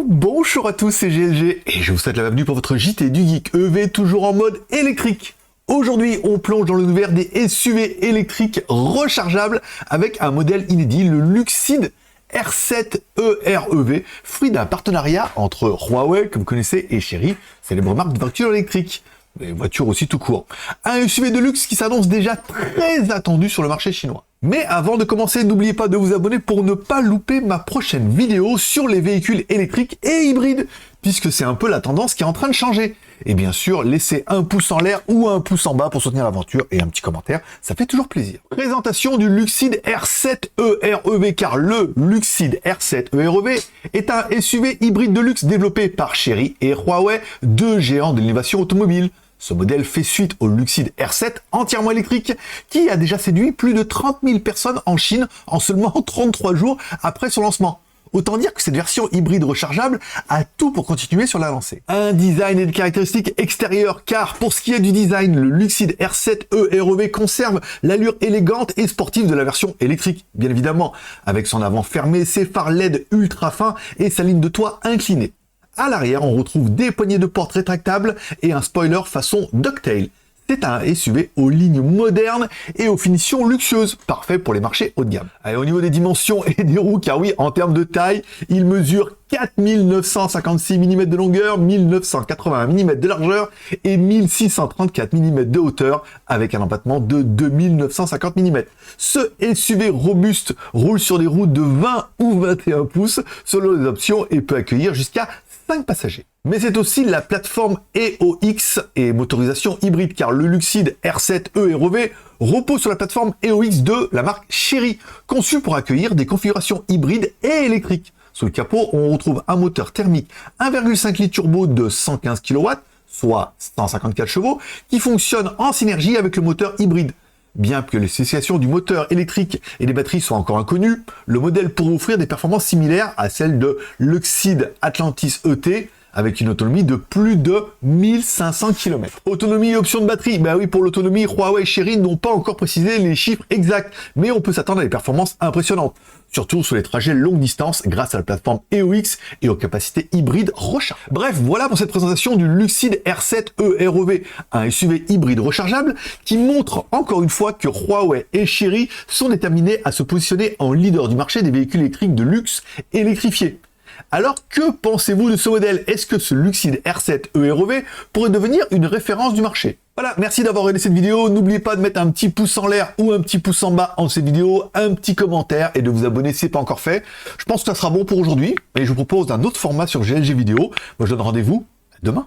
Bonjour à tous, c'est GLG et je vous souhaite la bienvenue pour votre JT du Geek EV, toujours en mode électrique. Aujourd'hui, on plonge dans l'univers des SUV électriques rechargeables avec un modèle inédit, le Luxeed R7 EREV, fruit d'un partenariat entre Huawei, que vous connaissez, et Chery, célèbre marque de voitures électriques. Des voitures aussi tout court. Un SUV de luxe qui s'annonce déjà très attendu sur le marché chinois. Mais avant de commencer, n'oubliez pas de vous abonner pour ne pas louper ma prochaine vidéo sur les véhicules électriques et hybrides, puisque c'est un peu la tendance qui est en train de changer. Et bien sûr, laissez un pouce en l'air ou un pouce en bas pour soutenir l'aventure et un petit commentaire, ça fait toujours plaisir. Présentation du Luxeed R7 EREV, car le Luxeed R7 EREV est un SUV hybride de luxe développé par Chery et Huawei, deux géants de l'innovation automobile. Ce modèle fait suite au Luxeed R7 entièrement électrique qui a déjà séduit plus de 30 000 personnes en Chine en seulement 33 jours après son lancement. Autant dire que cette version hybride rechargeable a tout pour continuer sur la lancée. Un design et des caractéristiques extérieures, car pour ce qui est du design, le Luxeed R7 EREV conserve l'allure élégante et sportive de la version électrique, bien évidemment, avec son avant fermé, ses phares LED ultra fins et sa ligne de toit inclinée. À l'arrière, on retrouve des poignées de porte rétractables et un spoiler façon Ducktail. C'est un SUV aux lignes modernes et aux finitions luxueuses, parfait pour les marchés haut de gamme. Allez, au niveau des dimensions et des roues, car oui, en termes de taille, il mesure 4956 mm de longueur, 1981 mm de largeur et 1634 mm de hauteur, avec un empattement de 2950 mm. Ce SUV robuste roule sur des routes de 20 ou 21 pouces, selon les options, et peut accueillir jusqu'à 5 passagers. Mais c'est aussi la plateforme EOX et motorisation hybride, car le Luxeed R7 EREV repose sur la plateforme EOX de la marque Chery, conçue pour accueillir des configurations hybrides et électriques. Sous le capot, on retrouve un moteur thermique 1,5 litres turbo de 115 kW, soit 154 chevaux, qui fonctionne en synergie avec le moteur hybride. Bien que les spécifications du moteur électrique et des batteries soient encore inconnues, le modèle pourrait offrir des performances similaires à celles de Luxeed Atlantis ET, avec une autonomie de plus de 1500 km. Autonomie et option de batterie, bah oui, pour l'autonomie, Huawei et Chery n'ont pas encore précisé les chiffres exacts, mais on peut s'attendre à des performances impressionnantes, surtout sur les trajets longue distance grâce à la plateforme EOX et aux capacités hybrides rechargeables. Bref, voilà pour cette présentation du Luxeed R7 EREV, un SUV hybride rechargeable qui montre encore une fois que Huawei et Chery sont déterminés à se positionner en leader du marché des véhicules électriques de luxe électrifiés. Alors, que pensez-vous de ce modèle? Est-ce que ce Luxeed R7 EREV pourrait devenir une référence du marché? Voilà, merci d'avoir regardé cette vidéo. N'oubliez pas de mettre un petit pouce en l'air ou un petit pouce en bas en cette vidéo, un petit commentaire et de vous abonner si ce n'est pas encore fait. Je pense que ça sera bon pour aujourd'hui et je vous propose un autre format sur GLG vidéo. Moi, je donne rendez-vous demain.